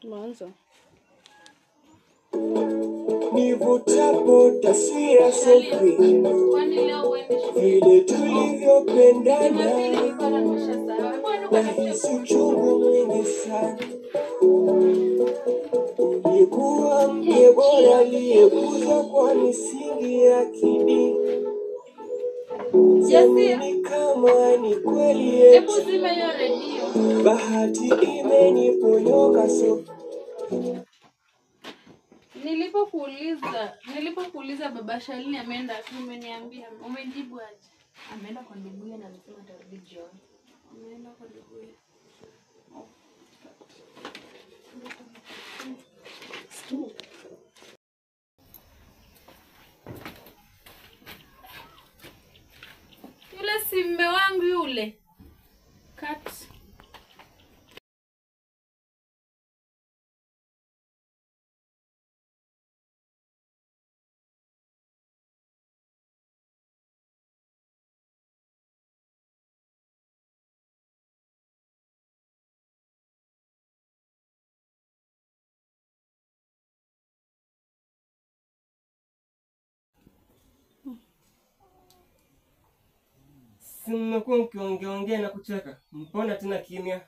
Mwanzo. Nivutapo taswira sopi vile tulivyopendana nahisi uchungu mwingi sana. Ulikuwa mke bora aliyekuzwa kwa misingi ya kidini. Siamini kama ni kweli eti bahati imeniponyoka sopi. Nilipokuuliza baba Shalini ameenda, umeniambia, umejibu aje? Ameenda kwa nduguye na alisema atarudi jioni. Ameenda kwa nduguye. Yule si mume wangu yule. Cut. Mmekuwa mkiongea na kucheka. Mbona tena kimya?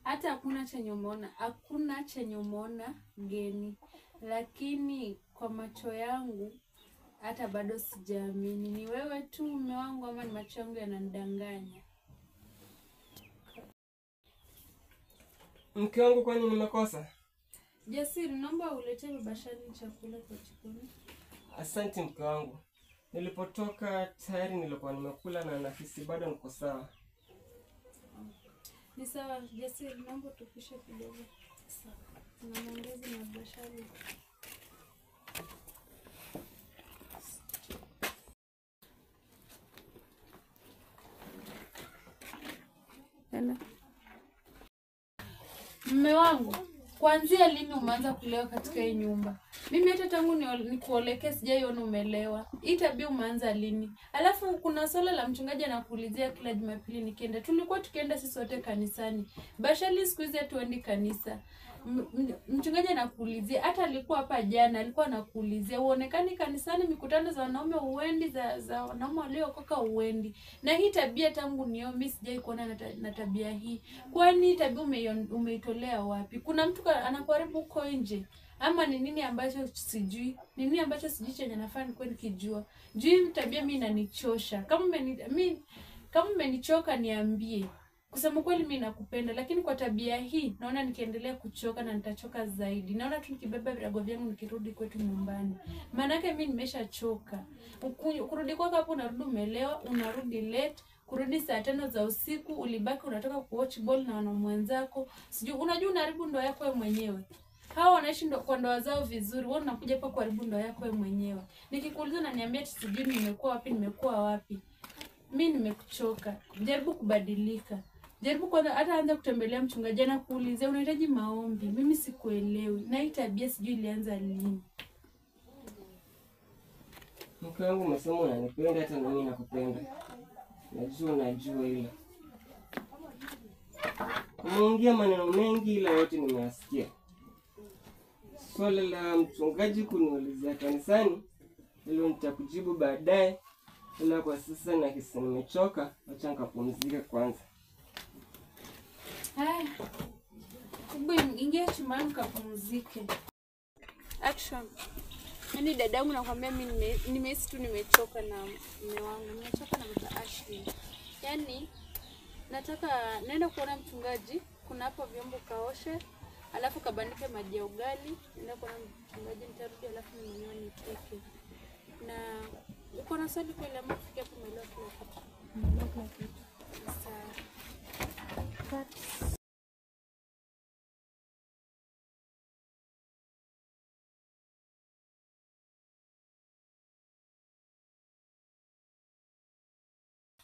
Hata hakuna chenye umeona geni. Lakini kwa macho yangu hata bado sijaamini. Ni wewe tu mume wangu ama ni macho yangu yananidanganya? Mke wangu kwani nimekosa? Jasiri, naomba uletee baba Shalini chakula kwa jikoni. Asante mke wangu. Nilipotoka tayari nilikuwa nimekula na nahisi bado niko sawa. Ni sawa, Jasiri, naomba tupishe kidogo. Sawa. Na maongezi na baba Shalini. Mume wangu, kuanzia lini umeanza kulewa katika hii nyumba? Mimi hata tangu nikuolekea sijaiona umelewa. Hii tabia umeanza lini? Alafu kuna swala la mchungaji anakuulizia kila Jumapili nikienda. Tulikuwa tukienda sisi wote kanisani. Bashali siku hizi hatuendi kanisa. Mchungaji anakuulizia, hata alikuwa hapa jana, alikuwa anakuulizia uonekani kanisani, mikutano za wanaume uendi, za wanaume waliokoka uendi. Na hii tabia tangu mimi sijai kuona na tabia hii. Kwani tabia umeitolea wapi? Kuna mtu anakuharibu huko nje? Ama ni nini ambacho sijui? Ni nini ambacho sijui chenye nafaa nikuwe nikijua? Juu tabia mimi inanichosha. Kama mmenichoka niambie. Kusema kweli mimi nakupenda, lakini kwa tabia hii naona nikiendelea kuchoka na nitachoka zaidi. Naona tu nikibeba virago vyangu nikirudi kwetu nyumbani. Maana yake mimi nimeshachoka. Kurudi kwako hapo unarudi umelewa, unarudi late, kurudi saa 5 za usiku, ulibaki unatoka kuwatch ball na wanaume wenzako. Sijui unajua unaharibu ndoa yako wewe mwenyewe. Hao wanaishi kwa ndoa zao vizuri, wewe unakuja hapa kuharibu ndoa yako wewe mwenyewe. Nikikuuliza na niambia ati sijui nimekuwa wapi. Mimi nimekuchoka. Jaribu kubadilika. Jaribu kwanza hata anza kutembelea mchungaji na kuuliza unahitaji maombi. Mimi sikuelewi. Na hii tabia sijui ilianza lini. Mke wangu umesema unanipenda, hata mimi nakupenda. Najua ila. Umeongea maneno mengi ila yote nimeyasikia. Swala la mchungaji kuniulizia kanisani, hilo nitakujibu baadaye. Ila kwa sasa nahisi nimechoka, acha nikapumzike kwanza. Hebu ingia chumbani kapumzike. Action. Yaani dadangu nakwambia mimi nimehisi tu nimechoka na mume wangu. Nimechoka na baba Ashley. Yaani naenda kuona mchungaji, kuna hapo vyombo kaoshe, alafu kabandike maji ya ugali, naenda kuona mchungaji nitarudi alafu mwenyewe nipike. Na uko na swali kweli ama kufika hapo umeelewa kila kitu? Sawa.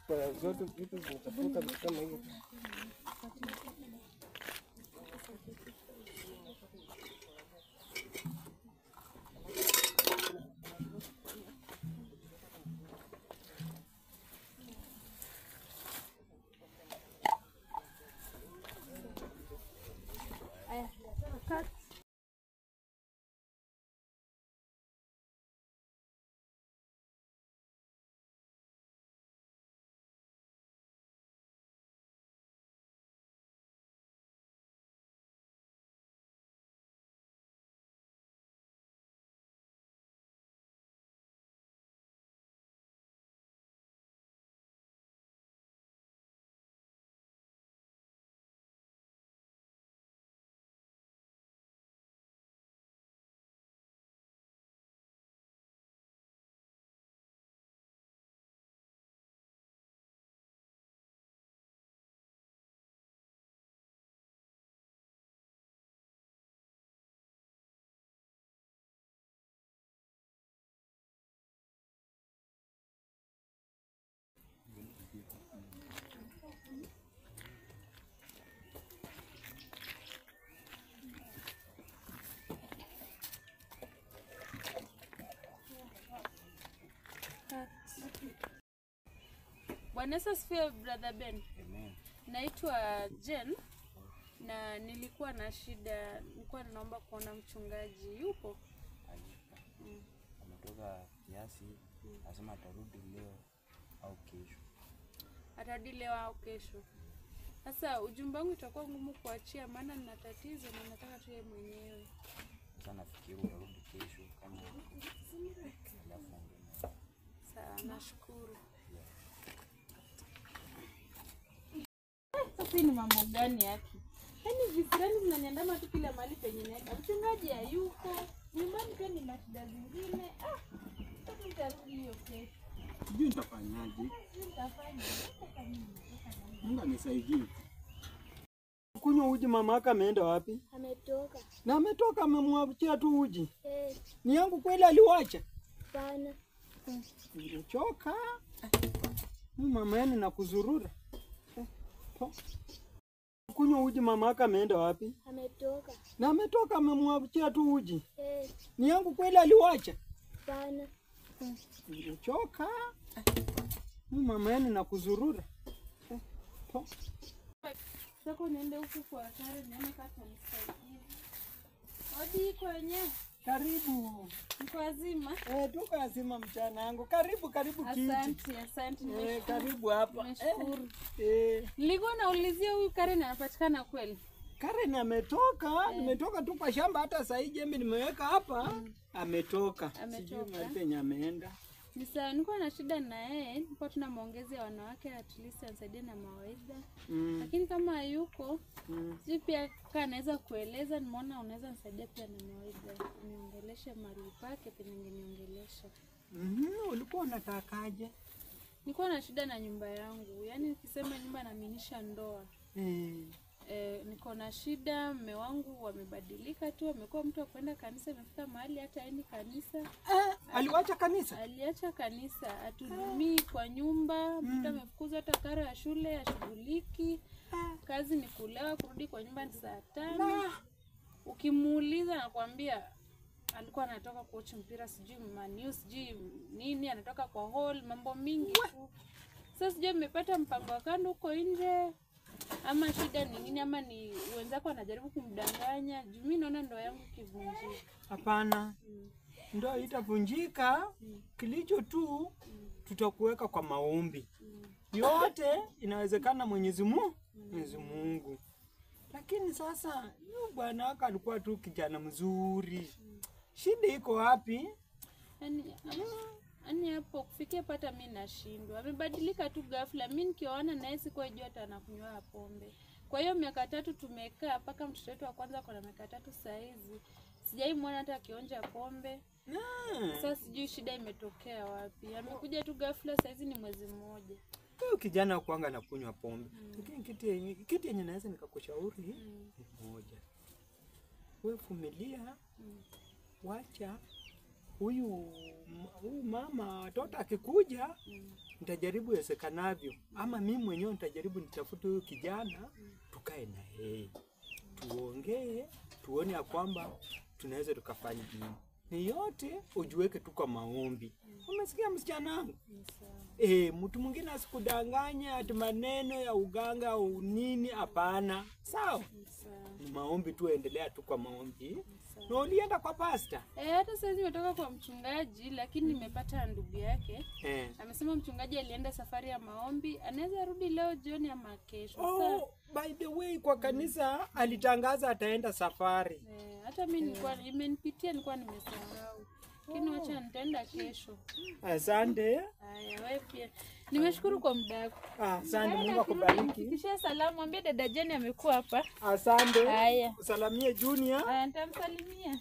Kwa zote vitu zitafuta kama hivyo. Bwana Yesu asifiwe, brother Ben. Amen. Naitwa Jen na nilikuwa na shida, nilikuwa naomba kuona mchungaji. Yupo? Ametoka kiasi, anasema atarudi leo au kesho. Atarudi leo au kesho. Sasa ujumbe wangu itakuwa ngumu kuachia, maana nina tatizo na nataka tu yeye mwenyewe. Sasa nafikiri utarudi kesho kama alafu Sawa, nashukuru. Sasa ni mambo gani yake? Yaani visirani zinaniandama tu kila mahali penye naenda. Mchungaji hayuko, nyumbani pia ni mashida zingine. Sasa nitarudi hiyo kesho. Sijui nitafanyaje. Nitafanya. Mungu anisaidie. Kunywa uji mama yake ameenda wapi? Ametoka. Na ametoka amemwachia tu uji. Eh, Ni yangu kweli aliwacha? bana. Nimechoka. Mama yenu na kuzurura. Kunywa uji mama yake ameenda wapi? Ametoka. Na ametoka amemwachia tu uji. Eh, Ni yangu kweli aliwacha? bana. Nimechoka. Mama yenu na kuzurura. Sasa niende huku kwa Kare nione kama nisaidie. Hodi kwenye Karibu. mko wazima? Tuko wazima mchana wangu. Karibu kiti. Asante. Karibu hapa. Nashukuru. Nilikuwa naulizia huyu Karen anapatikana kweli? Karen ametoka, nimetoka tu kwa shamba, hata saa hii jembe nimeweka hapa. Ametoka. Sijui mahali penye ameenda. Ni sawa, nilikuwa na shida na yeye, nilikuwa tuna maongezi ya wanawake, at least anisaidie na mawaidha. Lakini kama hayuko, sijui pia kama anaweza kueleza, nimeona unaweza nisaidia pia na mawaidha. Niongeleshe mahali pake, pia ningeniongelesha. Ulikuwa unatakaje? Nilikuwa na shida na nyumba yangu. Yaani nikisema nyumba naaminisha ndoa. Niko na shida, mume wangu wamebadilika tu, amekuwa mtu wa kwenda kanisa, imefika mahali hata haendi kanisa. Aliwacha kanisa? Aliacha kanisa, hatudumii kwa nyumba, mtu amefukuzwa hata karo ya shule, ashughuliki. Kazi ni kulewa, kurudi kwa nyumba ni saa 5. Ukimuuliza anakuambia alikuwa anatoka kuwatch mpira, sijui Man U, sijui nini, anatoka kwa hall, mambo mingi tu. Sasa sijui nimepata mpango wa kando huko nje, ama shida ni nini, ama ni wenzako anajaribu kumdanganya. Juu mimi naona ndoa yangu kivunjika. Hapana. Ndoa itavunjika, kilicho tu tutakuweka kwa maombi. Yote inawezekana Mwenyezi Mungu. Lakini sasa yule bwana wako alikuwa tu kijana mzuri. Shida iko wapi? Yaani hapo kufikia pata mimi nashindwa. Amebadilika tu ghafla. Mimi nikiona naye sikuwa jua hata anakunywa pombe. Kwa hiyo miaka 3 tumekaa mpaka mtoto wetu wa kwanza kwa miaka 3 saa hizi. Sijaimwona hata akionja pombe. Sasa sijui shida imetokea wapi. Amekuja tu ghafla, saa hizi ni mwezi mmoja. Huyo kijana kuanga na kunywa pombe. Lakini kitu yenye naweza nikakushauri ni moja. Wewe vumilia. Wacha huyu mama watoto akikuja, nitajaribu iwezekanavyo, ama mimi mwenyewe nitajaribu nitafute huyu kijana, tukae na yeye tuongee, tuone ya kwamba tunaweza tukafanya nini. Ni yote ujiweke tu kwa maombi. Umesikia msichana wangu? Mtu mwingine asikudanganya ati maneno ya uganga au nini, hapana. Sawa? Ni maombi tu, endelea tu kwa maombi. Na ulienda kwa pasta? Hata sasa nimetoka kwa mchungaji, lakini nimepata ndugu yake. Amesema mchungaji alienda safari ya maombi, anaweza rudi leo jioni ama kesho. By the way, kwa kanisa alitangaza ataenda safari. Hata mimi nilikuwa imenipitia, nilikuwa nimesahau. Lakini acha nitaenda kesho. Asante. Haya, wewe pia. Nimeshukuru kwa muda wako. Asante, Mungu akubariki. Kisha salamu, mwambie dada Jeni amekuwa hapa. Asante. Haya. Usalimie Junior. Nitamsalimia.